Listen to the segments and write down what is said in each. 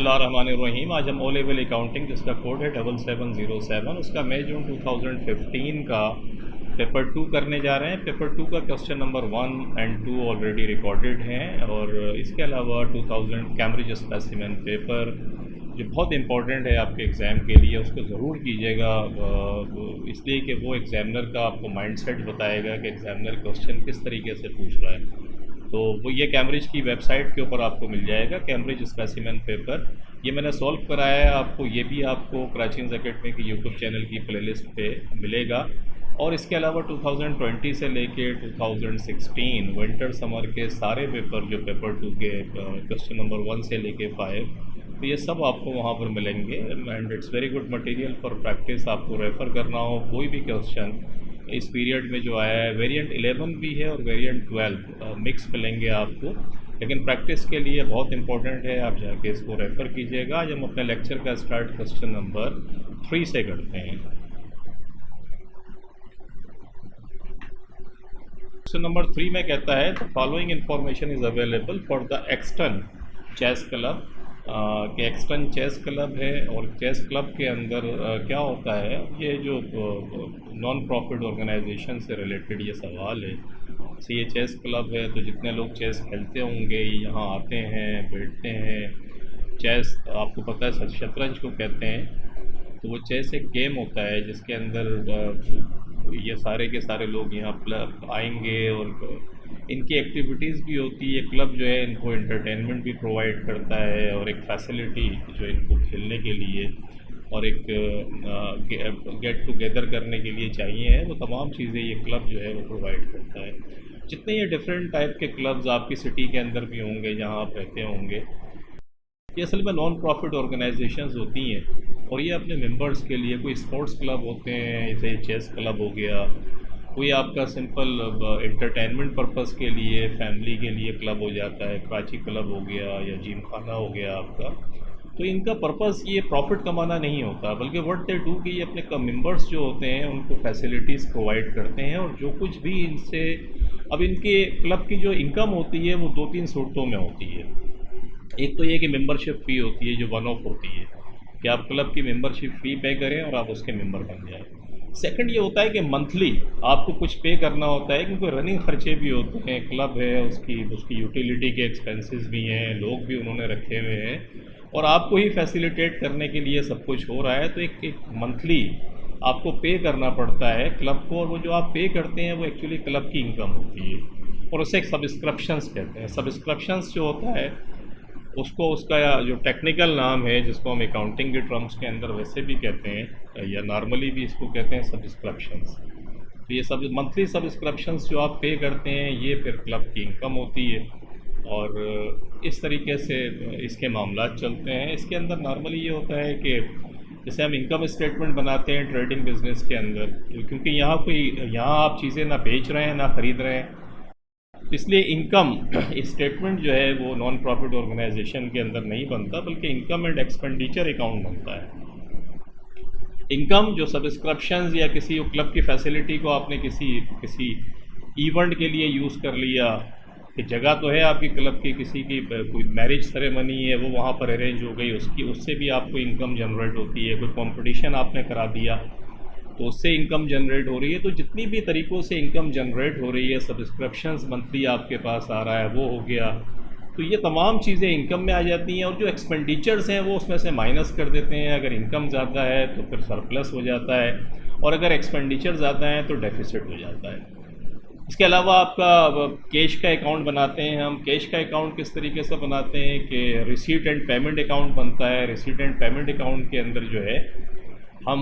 बिस्मिल्लाहिर्रहमानिर्रहीम। आज हम ओ लेवल अकाउंटिंग, जिसका कोड है 7707, उसका मई जून 2015 का पेपर 2 करने जा रहे हैं। पेपर 2 का question number 1 and 2 already recorded हैं, और इसके अलावा 2000 कैम्ब्रिज स्पेसिमेन पेपर जो बहुत इंपॉर्टेंट है आपके एग्ज़ाम के लिए, उसको ज़रूर कीजिएगा, इसलिए कि वो एग्ज़ामिनर का आपको माइंडसेट बताएगा कि एग्ज़ामिनर क्वेश्चन किस तरीके से पूछ रहा है। तो वो ये कैम्ब्रिज की वेबसाइट के ऊपर आपको मिल जाएगा, कैम्ब्रिज स्पेसिमेन पेपर। ये मैंने सॉल्व कराया है आपको, ये भी आपको कराचीज़ एकेडमी की यूट्यूब चैनल की प्लेलिस्ट पे मिलेगा। और इसके अलावा 2020 से लेके 2016 विंटर समर के सारे पेपर, जो पेपर 2 के क्वेश्चन नंबर 1 से लेके 5, तो ये सब आपको वहाँ पर मिलेंगे। And it's very good material for practice. आपको रेफ़र करना हो कोई भी क्वेश्चन इस पीरियड में जो आया है, वेरिएंट 11 भी है और वेरिएंट 12 मिक्स मिलेंगे आपको, लेकिन प्रैक्टिस के लिए बहुत इंपॉर्टेंट है, आप जाके इसको रेफ़र कीजिएगा। आज हम अपने लेक्चर का स्टार्ट क्वेश्चन नंबर 3 से करते हैं। क्वेश्चन नंबर 3 में कहता है the following information is available for the Exton chess club. कि एक्सटन चेस क्लब है, और चेस क्लब के अंदर क्या होता है, ये जो नॉन प्रॉफिट ऑर्गेनाइजेशन से रिलेटेड ये सवाल है। तो ये चेस क्लब है, तो जितने लोग चेस खेलते होंगे यहाँ आते हैं, बैठते हैं। चेस आपको पता है शतरंज को कहते हैं, तो वो चेस एक गेम होता है जिसके अंदर ये सारे के सारे लोग यहाँ आएंगे, और इनकी एक्टिविटीज़ भी होती है। क्लब जो है इनको एंटरटेनमेंट भी प्रोवाइड करता है, और एक फैसिलिटी जो इनको खेलने के लिए और एक गेट टुगेदर करने के लिए चाहिए है, वो तमाम चीज़ें ये क्लब जो है वो प्रोवाइड करता है। जितने ये डिफरेंट टाइप के क्लब्स आपकी सिटी के अंदर भी होंगे जहाँ आप रहते होंगे, ये असल में नॉन प्रॉफिट ऑर्गेनाइजेशंस होती हैं, और ये अपने मेंबर्स के लिए कोई स्पोर्ट्स क्लब होते हैं, जैसे चेस क्लब हो गया, कोई आपका सिंपल एंटरटेनमेंट पर्पस के लिए फैमिली के लिए क्लब हो जाता है, कराची क्लब हो गया या जिम खाना हो गया आपका। तो इनका पर्पस ये प्रॉफिट कमाना नहीं होता, बल्कि व्हाट दे डू कि ये अपने मेंबर्स जो होते हैं उनको फैसिलिटीज़ प्रोवाइड करते हैं, और जो कुछ भी इनसे अब इनके क्लब की जो इनकम होती है वो 2-3 सूरतों में होती है। एक तो ये कि मेंबरशिप फ़ी होती है जो 1 ऑफ होती है, कि आप क्लब की मेंबरशिप फ़ी पे करें और आप उसके मेंबर बन जाएं। सेकंड ये होता है कि मंथली आपको कुछ पे करना होता है, क्योंकि रनिंग खर्चे भी होते हैं। क्लब है, उसकी यूटिलिटी के एक्सपेंसेस भी हैं, लोग भी उन्होंने रखे हुए हैं, और आपको ही फैसिलिटेट करने के लिए सब कुछ हो रहा है। तो एक मंथली आपको पे करना पड़ता है क्लब को, और वो जो आप पे करते हैं वो एक्चुअली क्लब की इनकम होती है, और उसे एक सब्सक्रिप्शंस कहते हैं। सब्सक्रिप्शंस जो होता है उसको, उसका जो टेक्निकल नाम है जिसको हम अकाउंटिंग के टर्म्स के अंदर वैसे भी कहते हैं, या नॉर्मली भी इसको कहते हैं सब्सक्रिप्शंस। तो ये सब मंथली सब्सक्रिप्शंस जो आप पे करते हैं, ये फिर क्लब की इनकम होती है, और इस तरीके से इसके मामलात चलते हैं। इसके अंदर नॉर्मली ये होता है कि जैसे हम इनकम स्टेटमेंट बनाते हैं ट्रेडिंग बिजनेस के अंदर, क्योंकि यहाँ आप चीज़ें ना बेच रहे हैं ना ख़रीद रहे हैं, इसलिए इनकम स्टेटमेंट जो है वो नॉन प्रॉफिट ऑर्गेनाइजेशन के अंदर नहीं बनता, बल्कि इनकम एंड एक्सपेंडिचर अकाउंट बनता है। इनकम जो सब्सक्रिप्शंस या किसी क्लब की फैसिलिटी को आपने किसी इवेंट के लिए यूज़ कर लिया, कि जगह तो है आपकी क्लब की, किसी की कोई मैरिज सेरेमनी है वो वहाँ पर अरेंज हो गई, उससे भी आपको इनकम जनरेट होती है। कोई कंपटीशन आपने करा दिया तो उससे इनकम जनरेट हो रही है। तो जितनी भी तरीक़ों से इनकम जनरेट हो रही है, सब्सक्रिप्शंस मंथली आपके पास आ रहा है, वो हो गया, तो ये तमाम चीज़ें इनकम में आ जाती हैं। और जो एक्सपेंडिचर्स हैं वो उसमें से माइनस कर देते हैं। अगर इनकम ज़्यादा है तो फिर सरप्लस हो जाता है, और अगर एक्सपेंडिचर ज़्यादा है तो डेफिसिट हो जाता है। इसके अलावा आपका कैश का अकाउंट बनाते हैं हम। कैश का अकाउंट किस तरीके से बनाते हैं कि रिसीट एंड पेमेंट अकाउंट बनता है। रिसीट एंड पेमेंट अकाउंट के अंदर जो है हम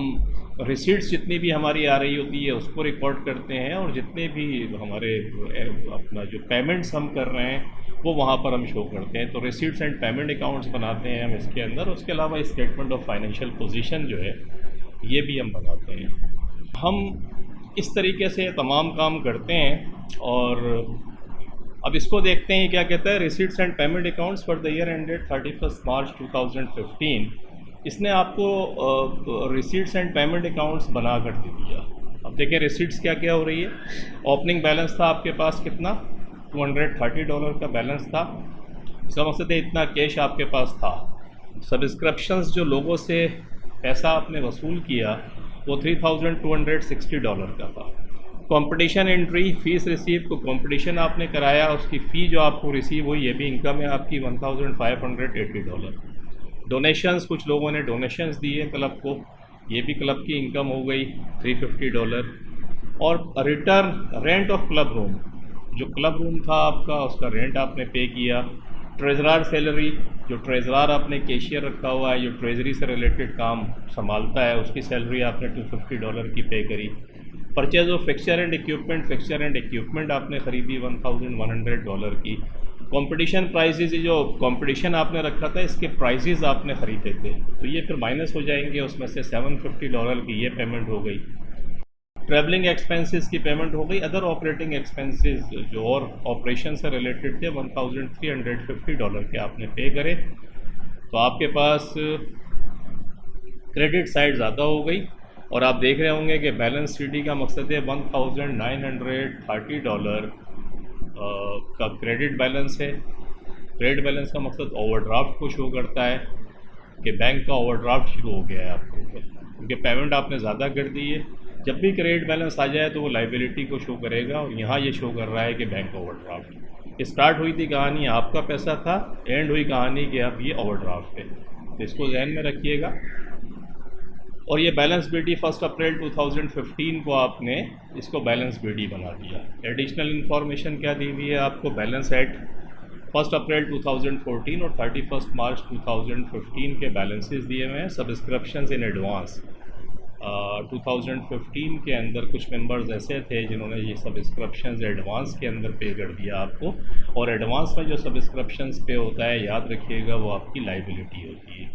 रिसीट्स जितनी भी हमारी आ रही होती है उसको रिकॉर्ड करते हैं, और जितने भी हमारे अपना जो पेमेंट्स हम कर रहे हैं वो वहाँ पर हम शो करते हैं। तो रिसीट्स एंड पेमेंट अकाउंट्स बनाते हैं हम इसके अंदर। उसके अलावा स्टेटमेंट ऑफ फाइनेंशियल पोजीशन जो है ये भी हम बनाते हैं। हम इस तरीके से तमाम काम करते हैं। और अब इसको देखते हैं क्या कहता है। Receipts and payment accounts for the year ended 31 मार्च 2015। इसने आपको रिसीट्स एंड पेमेंट अकाउंट्स बना कर दे दिया। अब देखिए रिसीट्स क्या क्या हो रही है। ओपनिंग बैलेंस था आपके पास कितना, $230 का बैलेंस था। इसका मकसद है इतना कैश आपके पास था। सब्सक्रिप्शंस जो लोगों से पैसा आपने वसूल किया वो $3,260 का था। कंपटीशन एंट्री फ़ीस रिसीव को कंपटीशन आपने कराया, उसकी फ़ी जो आपको रिसीव हुई ये भी इनकम है आपकी $1,580। डोनेशंस, कुछ लोगों ने डोनेशंस दिए क्लब को, ये भी क्लब की इनकम हो गई $350। और return rent of club room, जो क्लब रूम था आपका उसका रेंट आपने पे किया। ट्रेजरार सैलरी, जो ट्रेजरार आपने कैशियर रखा हुआ है, जो ट्रेजरी से रिलेटेड काम संभालता है, उसकी सैलरी आपने $250 की पे करी। Purchase of fixture and equipment, fixture and equipment आपने ख़रीदी $1,100 की। कंपटीशन प्राइजेज, जो कंपटीशन आपने रखा था इसके प्राइजेज आपने ख़रीदे थे, तो ये फिर माइनस हो जाएंगे, उसमें से $750 की ये पेमेंट हो गई। ट्रैवलिंग एक्सपेंसेस की पेमेंट हो गई। अदर ऑपरेटिंग एक्सपेंसेस जो और ऑपरेशन से रिलेटेड थे $1,350 के आपने पे करे। तो आपके पास क्रेडिट साइड ज़्यादा हो गई और आप देख रहे होंगे कि बैलेंस शीट का मकसद है $1,930 का क्रेडिट बैलेंस है। क्रेडिट बैलेंस का मकसद ओवरड्राफ्ट को शो करता है कि बैंक का ओवरड्राफ्ट शुरू हो गया है आपको, क्योंकि पेमेंट आपने ज़्यादा कर दी है। जब भी क्रेडिट बैलेंस आ जाए तो वो लाइबिलिटी को शो करेगा और यहाँ ये शो कर रहा है कि बैंक ओवरड्राफ्ट। स्टार्ट हुई थी कहानी आपका पैसा था, एंड हुई कहानी कि अब ये ओवरड्राफ्ट है, तो इसको ध्यान में रखिएगा। और ये बैलेंस बीडी 1 अप्रैल 2015 को आपने इसको बैलेंस बीडी बना दिया। एडिशनल इन्फॉर्मेशन क्या दी हुई है आपको, बैलेंस एट 1 अप्रैल 2014 और 31 मार्च 2015 के बैलेंसेस दिए हुए हैं। सब्सक्रिप्शंस इन एडवांस 2015 के अंदर कुछ मेंबर्स ऐसे थे जिन्होंने ये सब्सक्रिप्शंस एडवांस के अंदर पे कर दिया आपको, और एडवांस में जो सब्सक्रिप्शंस पे होता है याद रखिएगा वो आपकी लाइबिलिटी होती है,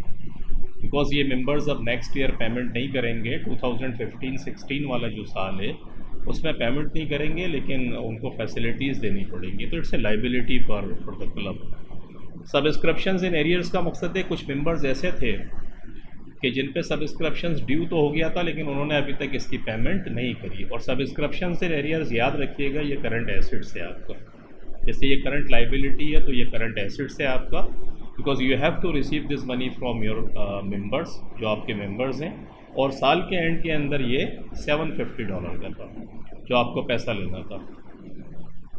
बिकॉज ये मेंबर्स अब नेक्स्ट ईयर पेमेंट नहीं करेंगे। 2015-16 वाला जो साल है उसमें पेमेंट नहीं करेंगे, लेकिन उनको फैसिलिटीज़ देनी पड़ेंगी, तो it's a liability for the club. Subscriptions in arrears का मकसद है कुछ मेंबर्स ऐसे थे कि जिन पे सब्सक्रिप्शंस ड्यू तो हो गया था लेकिन उन्होंने अभी तक इसकी पेमेंट नहीं करी। और सब्सक्रिप्शंस इन एरियर्स याद रखिएगा ये करंट एसेट्स है आपका, जैसे ये करंट लाइबिलिटी है तो ये करंट एसेट्स है आपका, because you have to receive this money from your members, जो आपके मेंबर्स हैं। और साल के एंड के अंदर ये $750 का था जो आपको पैसा लेना था।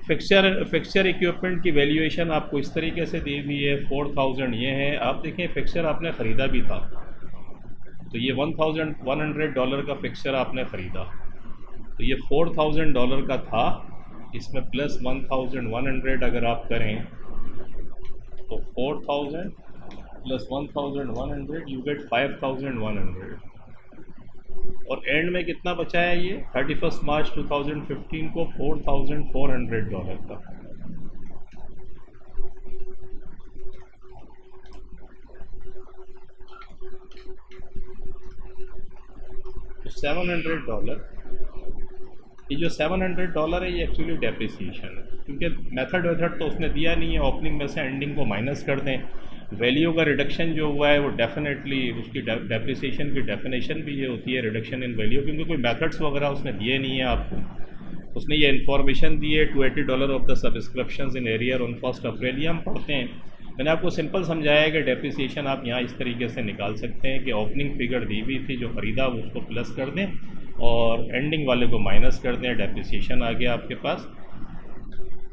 फिक्सचर इक्विपमेंट की वैल्यूएशन आपको इस तरीके से दी हुई है, 4000 ये है। आप देखें फिक्सचर आपने ख़रीदा भी था, तो ये $1,100 का फिक्सचर आपने ख़रीदा, तो ये $4,000 का था, इसमें प्लस 1,100 अगर आप करें तो 4,000 प्लस 1,100 यू गेट 5,100। और एंड में कितना बचा है ये 31 मार्च 2015 को $4,400 का। तो $700, ये जो $700 है ये एक्चुअली डेप्रिसिएशन है, क्योंकि मेथड तो उसने दिया नहीं है। ओपनिंग में से एंडिंग को माइनस कर दें, वैल्यू का रिडक्शन जो हुआ है वो डेफिनेटली उसकी डेप्रिसिएशन की डेफिनेशन भी ये होती है रिडक्शन इन वैल्यू, क्योंकि कोई मेथड्स वगैरह उसने दिए नहीं है आपको। उसने ये इन्फॉर्मेशन दी है $280 of the subscriptions in arrear on 1 अप्रैल, ये हम पढ़ते हैं। मैंने आपको सिंपल समझाया है कि डेप्रिसिएशन आप यहाँ इस तरीके से निकाल सकते हैं कि ओपनिंग फिगर दी हुई थी जो ख़रीदा उसको प्लस कर दें और एंडिंग वाले को माइनस कर दें, डेप्रिसिएशन आ गया आपके पास।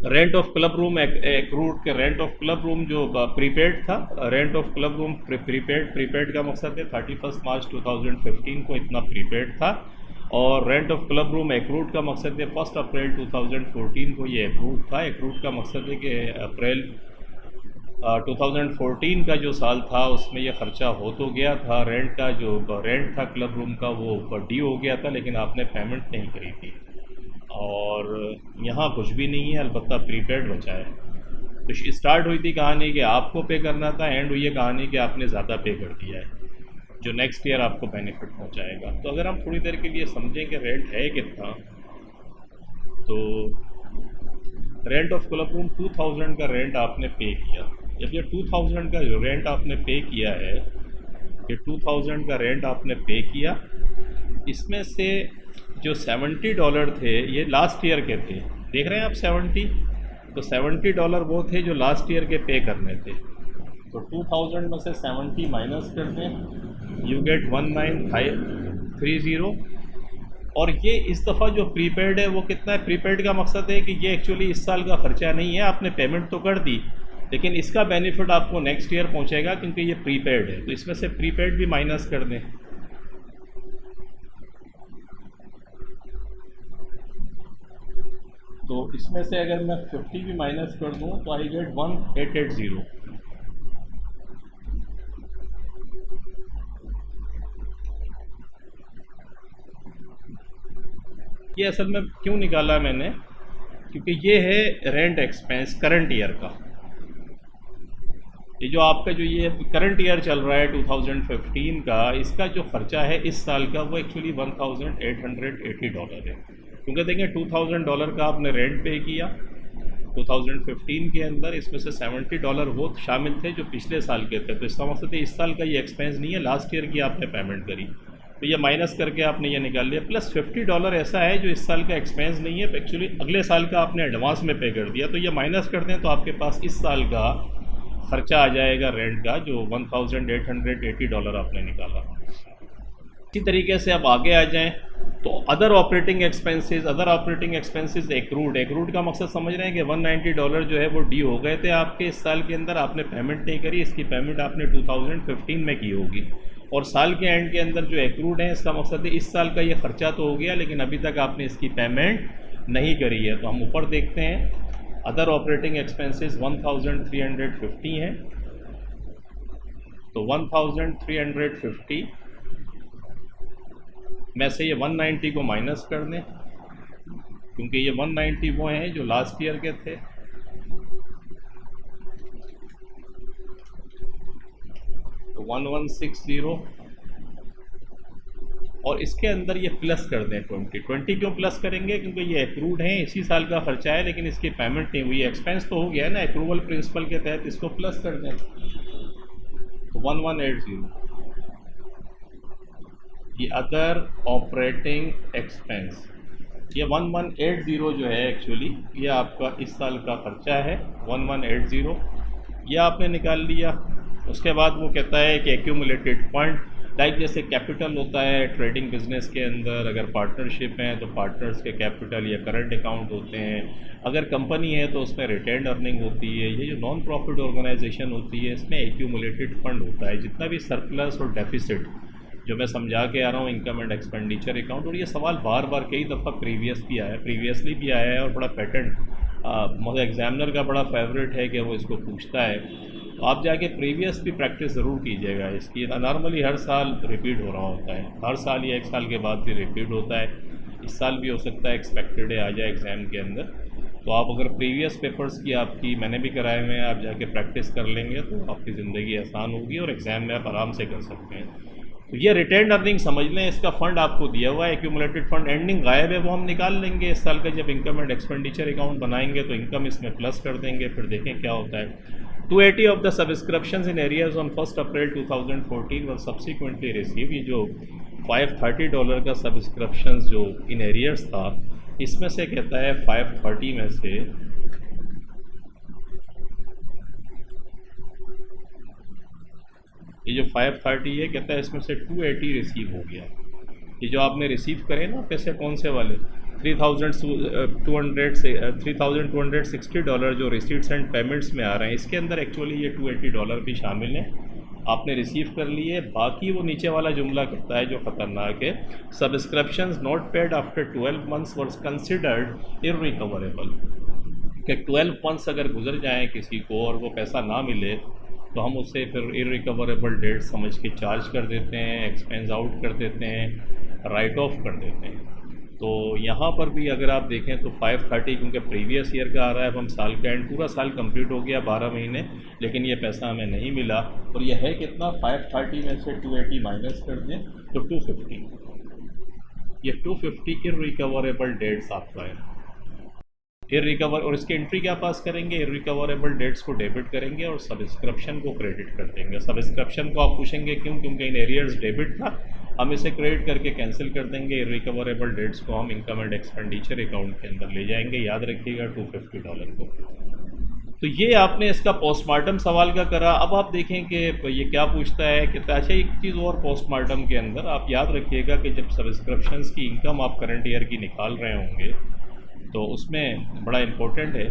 Rent of club room accrued के रेंट ऑफ क्लब रूम जो प्रीपेड था, rent of club room prepaid का मकसद है 31 मार्च 2015 को इतना प्रीपेड था, और rent of club room accrued का मकसद है 1 अप्रैल 2014 को ये एक्रूड था। एक्रूड का मकसद है कि अप्रैल 2014 का जो साल था उसमें ये ख़र्चा हो तो गया था, रेंट का जो रेंट था क्लब रूम का वो ड्यू हो गया था, लेकिन आपने पेमेंट नहीं करी थी। और यहाँ कुछ भी नहीं है, अलबत्ता प्रीपेड बचा है। तो स्टार्ट हुई थी कहानी कि आपको पे करना था, एंड हुई है कहानी कि आपने ज़्यादा पे कर दिया है, जो नेक्स्ट ईयर आपको बेनिफिट पहुँचाएगा। तो अगर हम थोड़ी देर के लिए समझें कि रेंट है कितना, तो रेंट ऑफ क्लब रूम 2000 का रेंट आपने पे किया। जब ये 2000 का रेंट आपने पे किया है, ये 2000 का रेंट आपने पे किया, इसमें से जो $70 थे ये लास्ट ईयर के थे, देख रहे हैं आप 70, तो $70 वो थे जो लास्ट ईयर के पे करने थे। तो तो 2000 में से 70 माइनस कर दें, यू गेट 1930। और ये इस दफ़ा जो प्रीपेड है वो कितना है? प्रीपेड का मकसद है कि ये एक्चुअली इस साल का ख़र्चा नहीं है, आपने पेमेंट तो कर दी लेकिन इसका बेनिफिट आपको नेक्स्ट ईयर पहुंचेगा क्योंकि ये प्रीपेड है। तो इसमें से प्रीपेड भी माइनस कर दें। तो इसमें से अगर मैं 50 भी माइनस कर दूं तो आई गेट 1880। ये असल में क्यों निकाला मैंने, क्योंकि ये है रेंट एक्सपेंस करंट ईयर का। ये जो आपका जो ये करंट ईयर चल रहा है 2015 का, इसका जो ख़र्चा है इस साल का वो एक्चुअली $1880 है। क्योंकि देखें $2000 का आपने रेंट पे किया 2015 के अंदर, इसमें से $70 वो शामिल थे जो पिछले साल के थे। तो इसका मकसद है इस साल का ये एक्सपेंस नहीं है, लास्ट ईयर की आपने पेमेंट करी तो ये माइनस करके आपने ये निकाल लिया। प्लस $50 ऐसा है जो इस साल का एक्सपेंस नहीं है, एक्चुअली अगले साल का आपने एडवांस में पे कर दिया। तो ये माइनस कर दें तो आपके पास इस साल का ख़र्चा आ जाएगा रेंट का जो $1880 आपने निकाला। इसी तरीके से अब आगे आ जाएं तो अदर ऑपरेटिंग एक्सपेंसेस एक्रूड का मकसद समझ रहे हैं कि $190 जो है वो डी हो गए थे आपके इस साल के अंदर, आपने पेमेंट नहीं करी, इसकी पेमेंट आपने 2015 में की होगी। और साल के एंड के अंदर जो एक्रूड है इसका मकसद है इस साल का ये ख़र्चा तो हो गया लेकिन अभी तक आपने इसकी पेमेंट नहीं करी है। तो हम ऊपर देखते हैं अदर ऑपरेटिंग एक्सपेंसेस 1350 हैं। तो 1350 में से ये 190 को माइनस कर दें क्योंकि ये 190 वो हैं जो लास्ट ईयर के थे। तो 1160 और इसके अंदर ये प्लस कर दें 20 क्यों प्लस करेंगे? क्योंकि ये एक्रूड है, इसी साल का खर्चा है लेकिन इसकी पेमेंट नहीं हुई, एक्सपेंस तो हो गया है ना एक्रूवल प्रिंसिपल के तहत, इसको प्लस कर दें। तो 1180 ये अदर ऑपरेटिंग एक्सपेंस, ये 1180 जो है एक्चुअली ये आपका इस साल का खर्चा है 1180, ये आपने निकाल लिया। उसके बाद वो कहता है कि एक्यूमुलेटेड फंड, लाइक जैसे कैपिटल होता है ट्रेडिंग बिजनेस के अंदर, अगर पार्टनरशिप हैं तो पार्टनर्स के कैपिटल या करंट अकाउंट होते हैं, अगर कंपनी है तो उसमें रिटेन अर्निंग होती है, ये जो नॉन प्रॉफिट ऑर्गेनाइजेशन होती है इसमें एक्यूमुलेटेड फंड होता है। जितना भी सरप्लस और डेफिसिट जो मैं समझा के आ रहा हूँ इनकम एंड एक्सपेंडिचर अकाउंट, और ये सवाल बार बार कई दफ़ा प्रीवियसली भी आया है और बड़ा पैटर्न मुझे एग्जामिनर का बड़ा फेवरेट है कि वो इसको पूछता है। तो आप जाके प्रीवियस भी प्रैक्टिस ज़रूर कीजिएगा इसकी। नॉर्मली हर साल रिपीट हो रहा होता है, हर साल या एक साल के बाद भी रिपीट होता है, इस साल भी हो सकता है एक्सपेक्टेड है आ जाए एग्ज़ाम के अंदर। तो आप अगर प्रीवियस पेपर्स की आपकी मैंने भी कराए हुए हैं, आप जाके प्रैक्टिस कर लेंगे तो आपकी ज़िंदगी आसान होगी और एग्ज़ाम में आप आराम से कर सकते हैं। तो ये रिटेन अर्निंग समझ लें, इसका फ़ंड आपको दिया हुआ है, एक्यूमुलेटेड फंड एंडिंग गायब है वो हम निकाल लेंगे इस साल का। जब इनकम एंड एक्सपेंडिचर अकाउंट बनाएंगे तो इनकम इसमें प्लस कर देंगे, फिर देखें क्या होता है। 280 of the subscriptions in areas on 1 April 2014 were subsequently receive. ये जो $530 का सब्सक्रिप्शंस जो इन एरियर्स था, इसमें से कहता है 530 में से ये जो 530 है कहता है इसमें से 280 रिसीव हो गया। ये जो आपने रिसीव करे ना पैसे, कौन से वाले $3,260 जो रिसीट्स एंड पेमेंट्स में आ रहे हैं, इसके अंदर एक्चुअली ये $280 भी शामिल हैं, आपने रिसीव कर लिए। बाकी वो नीचे वाला जुमला कहता है जो ख़तरनाक है, subscriptions not paid after 12 months were considered irrecoverable. कि 12 मंथ्स अगर गुजर जाएँ किसी को और वो पैसा ना मिले तो हम उसे फिर इररिकवरेबल डेट समझ के चार्ज कर देते हैं, एक्सपेंस आउट कर देते हैं, राइट ऑफ कर देते हैं। तो यहाँ पर भी अगर आप देखें तो 530 क्योंकि प्रीवियस ईयर का आ रहा है, अब हम साल का एंड पूरा साल कंप्लीट हो गया 12 महीने, लेकिन ये पैसा हमें नहीं मिला। और ये है कितना, 530 में से 280 माइनस कर दें तो 250, ये 250 इररिकवरेबल डेट्स आपका है। इररिकवर और इसकी एंट्री क्या पास करेंगे, इररिकवरेबल डेट्स को डेबिट करेंगे और सब्सक्रिप्शन को क्रेडिट कर देंगे। सब्सक्रिप्शन को आप पूछेंगे क्यों, क्योंकि इन एरियर्स डेबिट था, हम इसे क्रेडिट करके कैंसिल कर देंगे। इररिकवरेबल डेट्स को हम इनकम एंड एक्सपेंडिचर अकाउंट के अंदर ले जाएंगे, याद रखिएगा $250 को। तो ये आपने इसका पोस्टमार्टम सवाल का करा। अब आप देखें कि ये क्या पूछता है कि अच्छा एक चीज़ और पोस्टमार्टम के अंदर आप याद रखिएगा कि जब सब्सक्रिप्शंस की इनकम आप करंट ईयर की निकाल रहे होंगे तो उसमें बड़ा इम्पोर्टेंट है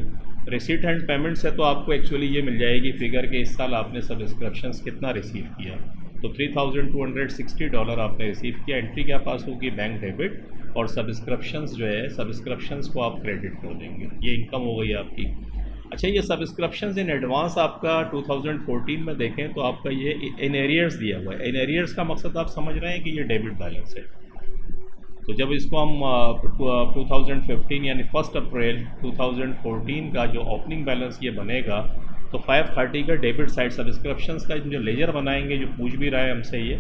रिसीट एंड पेमेंट से तो आपको एक्चुअली ये मिल जाएगी फिगर कि इस साल आपने सब्सक्रिप्शंस कितना रिसीव किया। तो $3,260 आपने रिसीव किया, एंट्री क्या पास होगी बैंक डेबिट, और सब्सक्रिप्शंस जो है सब्सक्रिप्शंस को आप क्रेडिट कर देंगे, ये इनकम हो गई आपकी। अच्छा ये सब्सक्रिप्शंस इन एडवांस आपका 2014 में देखें तो आपका ये इन एरियर्स दिया हुआ है। इन एरियर्स का मकसद आप समझ रहे हैं कि ये डेबिट बैलेंस है। तो जब इसको हम 2015 यानी 1 अप्रैल 2014 का जो ओपनिंग बैलेंस ये बनेगा तो 530 का डेबिट साइड सब्सक्रिप्शंस का जो लेजर बनाएंगे, जो पूछ भी रहा है हमसे ये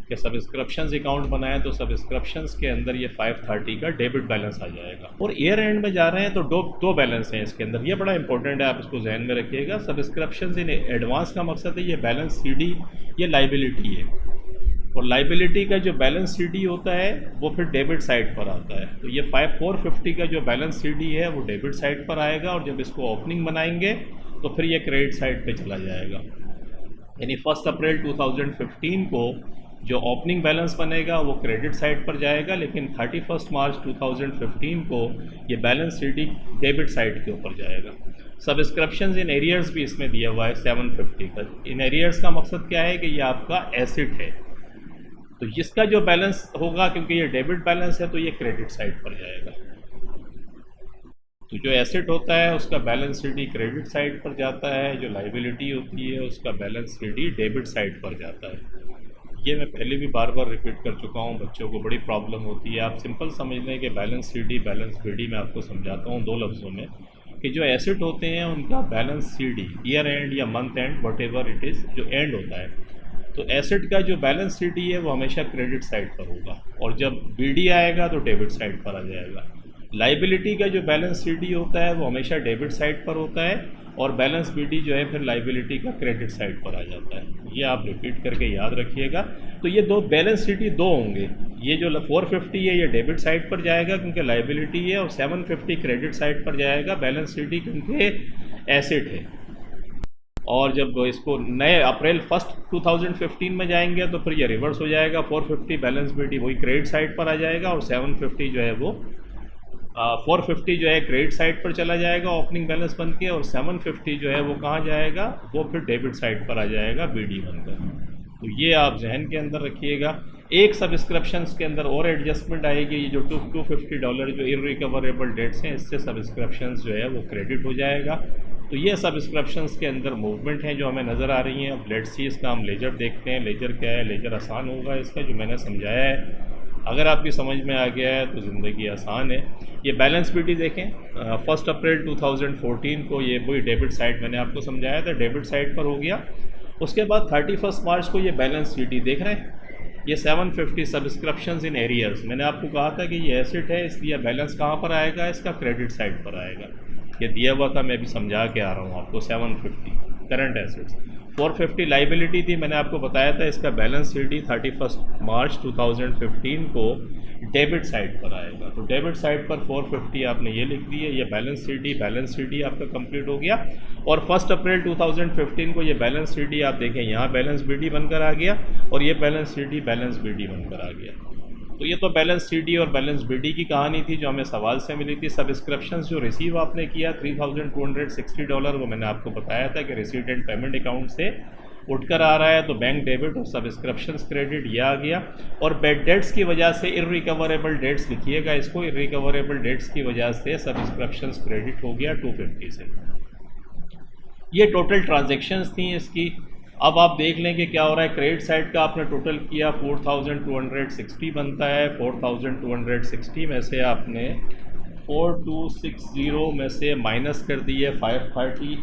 कि सब्सक्रिप्शंस अकाउंट बनाए तो सब्सक्रिप्शंस के अंदर ये 530 का डेबिट बैलेंस आ जाएगा। और ईयर एंड में जा रहे हैं तो दो बैलेंस हैं इसके अंदर, ये बड़ा इंपॉर्टेंट है, आप इसको जहन में रखिएगा। सब्सक्रिप्शंस इन एडवांस का मकसद है ये बैलेंस सीडी, ये लाइबिलिटी है, और लाइबिलिटी का जो बैलेंस सीडी होता है वो फिर डेबिट साइड पर आता है। तो ये 450 का जो बैलेंस सीडी है वो डेबिट साइड पर आएगा, और जब इसको ओपनिंग बनाएंगे तो फिर ये क्रेडिट साइड पे चला जाएगा। यानी 1 अप्रैल 2015 को जो ओपनिंग बैलेंस बनेगा वो क्रेडिट साइड पर जाएगा, लेकिन 31 मार्च 2015 को ये बैलेंस सीडी डेबिट साइड के ऊपर जाएगा। सब्सक्रिप्शंस इन एरियर्स भी इसमें दिया हुआ है 750 का। इन एरियर्स का मकसद क्या है कि ये आपका एसेट है, तो जिसका जो बैलेंस होगा, क्योंकि ये डेबिट बैलेंस है तो ये क्रेडिट साइड पर जाएगा। तो जो एसेट होता है उसका बैलेंस सीडी क्रेडिट साइड पर जाता है, जो लाइबिलिटी होती है उसका बैलेंस सीडी डेबिट साइड पर जाता है। ये मैं पहले भी बार बार रिपीट कर चुका हूँ, बच्चों को बड़ी प्रॉब्लम होती है। आप सिंपल समझ लें कि बैलेंस सीडी बैलेंस बीडी मैं आपको समझाता हूँ 2 लफ्ज़ों में, कि जो एसेट होते हैं उनका बैलेंस सीडी ईयर एंड या month and what ever it is जो एंड होता है, तो एसेट का जो बैलेंस सीडी है वो हमेशा क्रेडिट साइड पर होगा, और जब बीडी आएगा तो डेबिट साइड पर आ जाएगा। लाइबिलिटी का जो बैलेंस सीडी होता है वो हमेशा डेबिट साइड पर होता है, और बैलेंस बीडी जो है फिर लाइबिलिटी का क्रेडिट साइड पर आ जाता है। ये आप रिपीट करके याद रखिएगा। तो ये दो बैलेंस सीडी दो होंगे, ये जो 450 है ये डेबिट साइड पर जाएगा क्योंकि लाइबिलिटी है, और 750 क्रेडिट साइड पर जाएगा बैलेंस सीडी क्योंकि एसेट है। और जब इसको नए अप्रैल 1 2015 में जाएंगे तो फिर ये रिवर्स हो जाएगा, 450 बैलेंस बीडी वही क्रेडिट साइड पर आ जाएगा, और 750 जो है वो 450 जो है क्रेडिट साइड पर चला जाएगा ओपनिंग बैलेंस बन के, और 750 जो है वो कहाँ जाएगा, वो फिर डेबिट साइड पर आ जाएगा बीडी बनकर। तो ये आप जहन के अंदर रखिएगा। एक सब्सक्रिप्शंस के अंदर और एडजस्टमेंट आएगी, ये जो $250 जो इररिकवरेबल डेट्स हैं इससे सब्सक्रिप्शंस जो है वो क्रेडिट हो जाएगा। तो ये सब्सक्रिप्शंस के अंदर मूवमेंट हैं जो हमें नज़र आ रही हैं। अब लेट्स सी इसका हम लेजर देखते हैं। लेजर क्या है? लेजर आसान होगा इसका, जो मैंने समझाया है अगर आपकी समझ में आ गया है तो ज़िंदगी आसान है। ये बैलेंस बीडी देखें, 1 अप्रैल 2014 को ये वही डेबिट साइड मैंने आपको समझाया था, डेबिट साइड पर हो गया। उसके बाद 31 मार्च को ये बैलेंस बीडी देख रहे हैं, ये 750 सब्सक्रिप्शंस इन एरियर्स। मैंने आपको कहा था कि ये एसेट है, इसलिए बैलेंस कहाँ पर आएगा, इसका क्रेडिट साइड पर आएगा। ये दिया हुआ था, मैं भी समझा के आ रहा हूँ आपको। 750 करंट एसेट्स, 450 लाइबिलिटी थी, मैंने आपको बताया था इसका बैलेंस सीडी 31 मार्च 2015 को डेबिट साइड पर आएगा। तो डेबिट साइड पर 450 आपने ये लिख दी है, ये बैलेंस सीडी आपका कंप्लीट हो गया। और 1 अप्रैल 2015 को ये बैलेंस सीडी आप देखें, यहाँ बैलेंस बीडी बनकर आ गया, और ये बैलेंस सीडी बैलेंस बीडी बनकर आ गया। तो ये तो बैलेंस सीडी और बैलेंस बीडी की कहानी थी जो हमें सवाल से मिली थी। सब्सक्रिप्शंस जो रिसीव आपने किया $3,260, वो मैंने आपको बताया था कि रिसीट एंड पेमेंट अकाउंट से उठकर आ रहा है, तो बैंक डेबिट और सब्सक्रिप्शंस क्रेडिट ये आ गया। और बेड डेट्स की वजह से इररिकवरेबल डेट्स लिखिएगा इसको, इररिकवरेबल डेट्स की वजह से सब्सक्रिप्शंस क्रेडिट हो गया 250 से। ये टोटल ट्रांजेक्शन्स थी इसकी। अब आप देख लें कि क्या हो रहा है। क्रेडिट साइड का आपने टोटल किया 4260 बनता है। 4260 में से आपने 4260 में से माइनस कर दिए 530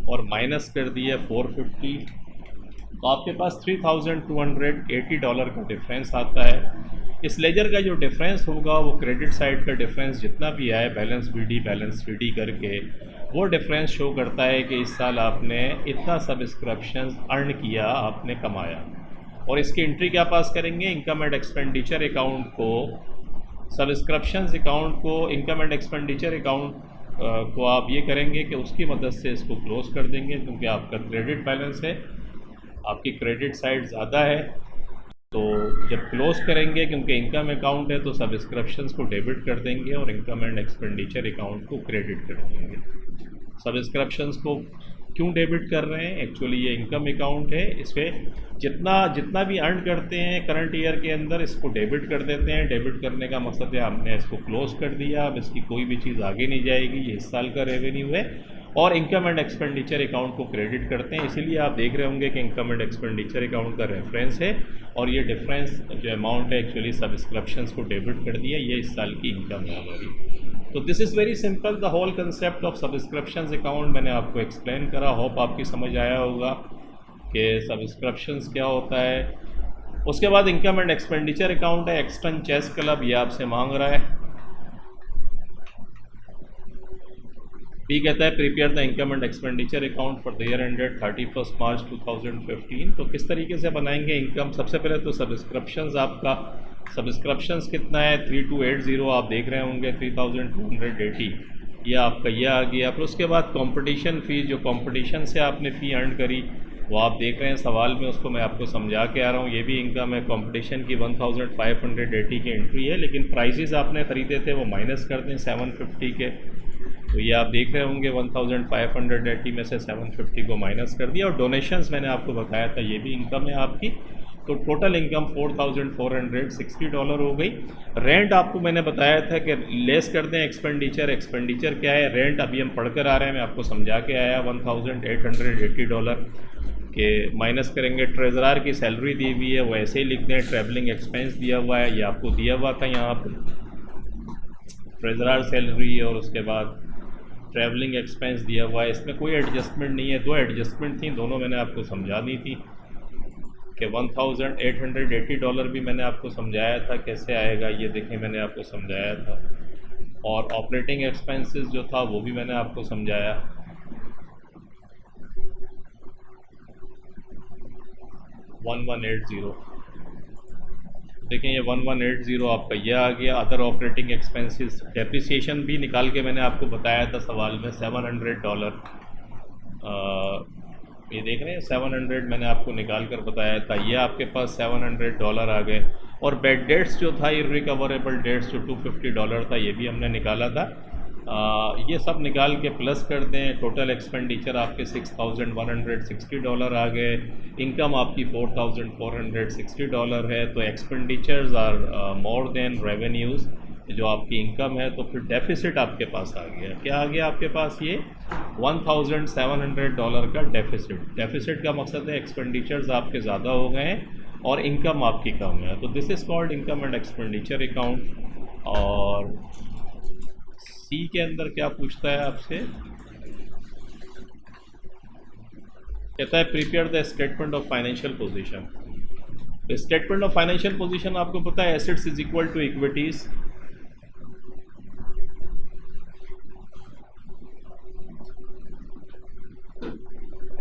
और माइनस कर दिए 450, तो आपके पास $3,280 का डिफरेंस आता है। इस लेजर का जो डिफरेंस होगा वो क्रेडिट साइड का डिफरेंस जितना भी आए बैलेंस बीडी बैलेंस सीडी करके, वो डिफरेंस शो करता है कि इस साल आपने इतना सब्सक्रिप्शंस अर्न किया, आपने कमाया। और इसकी एंट्री क्या पास करेंगे, इनकम एंड एक्सपेंडिचर अकाउंट को, सब्सक्रिप्शंस अकाउंट को इनकम एंड एक्सपेंडिचर अकाउंट को आप ये करेंगे कि उसकी मदद से इसको क्लोज़ कर देंगे, क्योंकि आपका क्रेडिट बैलेंस है, आपकी क्रेडिट साइड ज़्यादा है। तो जब क्लोज़ करेंगे, क्योंकि इनकम अकाउंट है, तो सब्सक्रिप्शंस को डेबिट कर देंगे और इनकम एंड एक्सपेंडिचर अकाउंट को क्रेडिट कर देंगे। सब्सक्रिप्शंस को क्यों डेबिट कर रहे हैं? एक्चुअली ये इनकम अकाउंट है, इस पर जितना भी अर्न करते हैं करंट ईयर के अंदर, इसको डेबिट कर देते हैं। डेबिट करने का मकसद है हमने इसको क्लोज़ कर दिया, अब इसकी कोई भी चीज़ आगे नहीं जाएगी, ये इस साल का रेवेन्यू है। और इनकम एंड एक्सपेंडिचर अकाउंट को क्रेडिट करते हैं, इसीलिए आप देख रहे होंगे कि इनकम एंड एक्सपेंडिचर अकाउंट का रेफरेंस है, और ये डिफरेंस जो अमाउंट है एक्चुअली सब्सक्रिप्शंस को डेबिट कर दिया, ये इस साल की इनकम है हमारी। तो this is very simple, the whole concept of subscriptions account मैंने आपको एक्सप्लेन करा। होप आपकी समझ आया होगा कि सब्सक्रिप्शंस क्या होता है। उसके बाद इनकम एंड एक्सपेंडिचर अकाउंट है। एक्सटर्न चेस क्लब ये आपसे मांग रहा है, पी कहता है prepare the income and expenditure account for the year ended 31 मार्च 2015। तो किस तरीके से बनाएंगे इनकम? सबसे पहले तो सब्सक्रिप्शंस, आपका सब्सक्रिप्शंस कितना है 3280, आप देख रहे होंगे 3280, ये आपका ये आ गया। फिर उसके बाद कंपटीशन फ़ी, जो कंपटीशन से आपने फ़ी अर्न करी वो आप देख रहे हैं सवाल में, उसको मैं आपको समझा के आ रहा हूँ। ये भी इनकम है, कंपटीशन की 1580 की एंट्री है, लेकिन प्राइसेस आपने ख़रीदे थे वो माइनस कर दें 750 के, तो ये आप देख रहे होंगे 1580 में से 750 को माइनस कर दिया। और डोनेशंस मैंने आपको बताया था, ये भी इनकम है आपकी। तो टोटल इनकम $4460 हो गई। रेंट आपको मैंने बताया था कि लेस कर दें एक्सपेंडिचर। एक्सपेंडिचर क्या है? रेंट अभी हम पढ़ कर आ रहे हैं, मैं आपको समझा के आया, $1880 के माइनस करेंगे। ट्रेजरार की सैलरी दी हुई है, वो ऐसे ही लिख दें। ट्रैवलिंग एक्सपेंस दिया हुआ है, ये आपको दिया हुआ था यहाँ पर, ट्रेजरार सैलरी और उसके बाद ट्रैवलिंग एक्सपेंस दिया हुआ है। इसमें कोई एडजस्टमेंट नहीं है, दो एडजस्टमेंट थी, दोनों मैंने आपको समझा दी थी कि $1880 भी मैंने आपको समझाया था कैसे आएगा, ये देखें मैंने आपको समझाया था। और ऑपरेटिंग एक्सपेंसेस जो था वो भी मैंने आपको समझाया। $1180 देखें, ये 1180 आपका ये आ गया। अदर ऑपरेटिंग एक्सपेंसेस, डेप्रिसिएशन भी निकाल के मैंने आपको बताया था सवाल में, $700। ये देख रहे हैं 700 मैंने आपको निकाल कर बताया था, ये आपके पास $700 आ गए। और बेड डेट्स जो था, इरिकवरेबल डेट्स जो $250 था, ये भी हमने निकाला था। ये सब निकाल के प्लस कर दें, टोटल एक्सपेंडिचर आपके $6160 आ गए। इनकम आपकी $4460 है। तो expenditures are more than revenues, जो आपकी इनकम है। तो फिर डेफिसिट आपके पास आ गया, क्या आ गया आपके पास? ये $1700 का डेफिसिट। डेफिसिट का मकसद है एक्सपेंडिचर्स आपके ज़्यादा हो गए हैं और इनकम आपकी कम है। तो this is called income and expenditure account. और सी के अंदर क्या पूछता है आपसे? कहता है prepare the statement of financial position. Statement of financial position आपको पता है assets is equal to equities.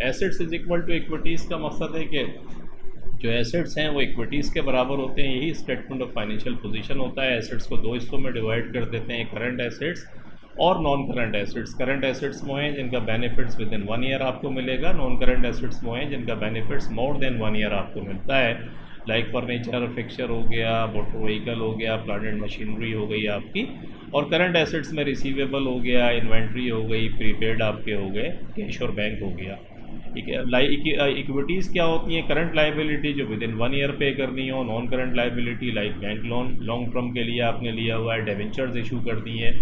Assets is equal to equities का मकसद है कि जो एसेट्स हैं वो इक्विटीज़ के बराबर होते हैं, यही स्टेटमेंट ऑफ फाइनेंशियल पोजीशन होता है। एसेट्स को दो हिस्सों में डिवाइड कर देते हैं, करंट एसेट्स और non current assets. Current assets वो हैं जिनका बेनिफिट्स विद इन 1 ईयर आपको मिलेगा, नॉन करंट एसेट्स वो हैं जिनका बेनिफिट्स मोर देन 1 ईयर आपको मिलता है। लाइक फर्नीचर, फिक्सचर हो गया, मोटर व्हीकल हो गया, प्लांट एंड मशीनरी हो गई आपकी। और करंट एसेट्स में रिसीवेबल हो गया, इन्वेंट्री हो गई, प्रीपेड आपके हो गए, कैश और बैंक हो गया। ठीक है। इक्विटीज़ क्या होती हैं? करंट लाइबिलिटी जो विद इन 1 ईयर पे करनी हो। Non current liability like bank loan long term के लिए आपने लिया हुआ है, डेवेंचर्स इशू कर दी है,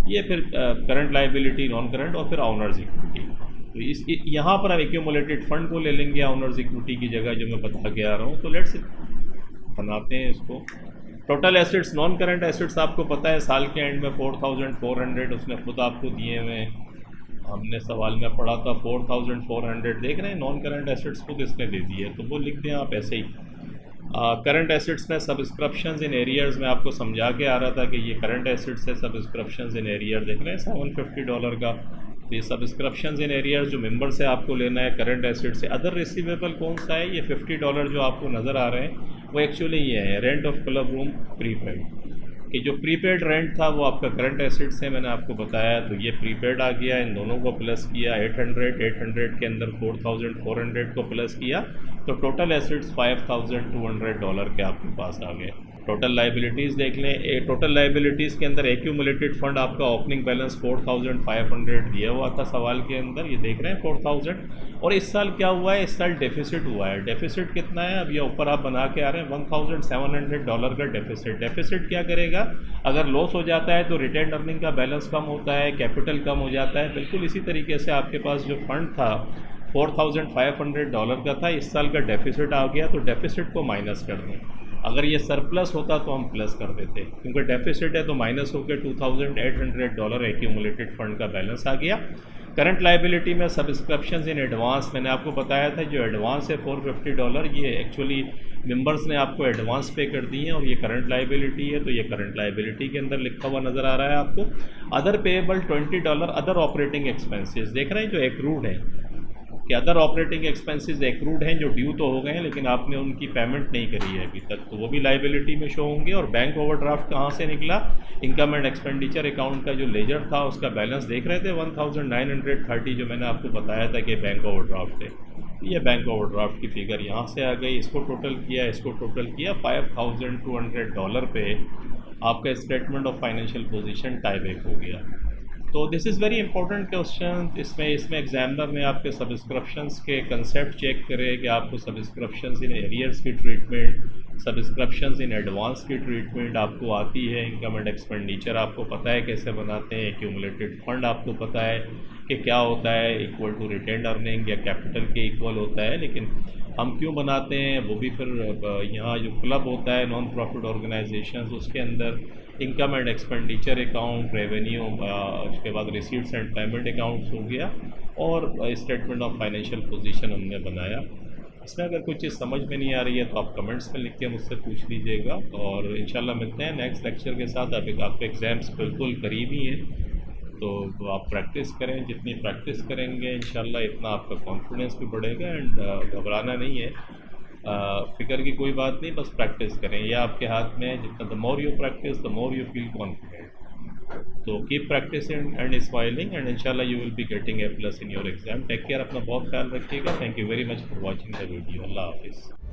ये फिर करंट लाइबिलिटी, नॉन करंट, और फिर ऑनर्स इक्विटी। तो इस यहाँ पर हम एक्यूमुलेटेड फंड को ले लेंगे ऑनर्स इक्विटी की जगह, जो मैं बता के आ रहा हूँ। तो लेट्स बनाते हैं इसको। Total assets, non current assets आपको पता है साल के एंड में 4400 उसने खुद आपको दिए हुए हैं, हमने सवाल में पढ़ा था 4400 देख रहे हैं। नॉन करंट एसेट्स खुद इसने दे दी है, तो वो लिख दें आप ऐसे ही। करंट एसेट्स में सब्सक्रिप्शंस इन एरियर्स में आपको समझा के आ रहा था कि ये करंट एसेट्स है, सब्सक्रिप्शंस इन एरियर देख रहे हैं $750 का। तो ये सब्सक्रिप्शंस इन एरियर्स जो मेंबर से आपको लेना है करंट एसेट्स से। अदर रिसीवेबल कौन सा है? ये $50 जो आपको नज़र आ रहे हैं वो एक्चुअली ये है rent of club room prepaid. कि जो प्रीपेड रेंट था वो आपका करंट एसेट्स है, मैंने आपको बताया, तो ये प्रीपेड आ गया, इन दोनों को प्लस किया, 800 के अंदर 4400 को प्लस किया, तो टोटल एसेट्स $5200 के आपके पास आ गए। टोटल लाइबिलिटीज़ देख लें, टोटल लाइबिलिटीज़ के अंदर एक्यूमुलेटेड फंड आपका ओपनिंग बैलेंस 4500 दिया हुआ था सवाल के अंदर, ये देख रहे हैं 4000। और इस साल क्या हुआ है, इस साल डेफिसिट हुआ है। डेफिसिट कितना है, अब ये ऊपर आप बना के आ रहे हैं, $1700 का डेफिसिट। डेफिसिट क्या करेगा, अगर लॉस हो जाता है तो रिटेन अर्निंग का बैलेंस कम होता है, कैपिटल कम हो जाता है। बिल्कुल इसी तरीके से आपके पास जो फंड था $4500 का था, इस साल का डेफिसिट आ गया, तो डेफिसिट को माइनस कर दें। अगर ये सरप्लस होता तो हम प्लस कर देते, क्योंकि डेफिसिट है तो माइनस होकर $2800 एक्यूमुलेटेड फंड का बैलेंस आ गया। करंट लाइबिलिटी में सब्सक्रिप्शंस इन एडवांस, मैंने आपको बताया था जो एडवांस है $450, ये एक्चुअली मेंबर्स ने आपको एडवांस पे कर दिए हैं और ये करंट लाइबिलिटी है, तो ये करंट लाइबिलिटी के अंदर लिखा हुआ नज़र आ रहा है आपको। Other payable $20, other operating expenses देख रहे हैं जो एक्रूड है, कि अदर ऑपरेटिंग एक्सपेंसेस एक्रूड हैं, जो ड्यू तो हो गए हैं लेकिन आपने उनकी पेमेंट नहीं करी है अभी तक, तो वो भी लाइबिलिटी में शो होंगे। और बैंक ओवरड्राफ्ट कहाँ से निकला, इनकम एंड एक्सपेंडिचर अकाउंट का जो लेजर था उसका बैलेंस देख रहे थे 1930, जो मैंने आपको बताया था कि बैंक ओवरड्राफ्ट है, ये बैंक ओवरड्राफ्ट की फिगर यहाँ से आ गई। इसको टोटल किया, इसको टोटल किया, $5200 पे आपका statement of financial position type एक हो गया। तो this is very important question. इसमें एग्जामिनर ने आपके सब्सक्रिप्शंस के कंसेप्ट चेक करे कि आपको सब्सक्रिप्शंस इन एरियर्स की ट्रीटमेंट, सब्सक्रिप्शंस इन एडवांस की ट्रीटमेंट आपको आती है, इनकम एंड एक्सपेंडिचर आपको पता है कैसे बनाते हैं, एक्यूमुलेटेड फंड आपको पता है कि क्या होता है, इक्वल टू रिटेन अर्निंग या कैपिटल के इक्वल होता है, लेकिन हम क्यों बनाते हैं वो भी फिर यहाँ जो क्लब होता है नॉन प्रॉफिट ऑर्गेनाइजेशंस, उसके अंदर income and expenditure account, revenue, उसके बाद रिसीट्स एंड पेमेंट अकाउंट्स हो गया, और स्टेटमेंट ऑफ फाइनेंशियल पोजीशन हमने बनाया। इसमें अगर कोई चीज़ समझ में नहीं आ रही है तो आप कमेंट्स में लिख के मुझसे पूछ लीजिएगा, और इंशाल्लाह मिलते हैं नेक्स्ट लेक्चर के साथ। अभी आपके एग्ज़ाम्स बिल्कुल करीब ही हैं, तो आप प्रैक्टिस करें, जितनी प्रैक्टिस करेंगे इंशाल्लाह इतना आपका कॉन्फिडेंस भी बढ़ेगा। एंड घबराना नहीं है, फिक्र की कोई बात नहीं, बस प्रैक्टिस करें, यह आपके हाथ में है। जितना the more you practice the more you feel confident. तो keep practicing and smiling, and इंशाल्लाह you will be getting A+ in your exam. Take care, अपना बहुत ख्याल रखिएगा। Thank you very much for watching the video. अल्लाह हाफिज़।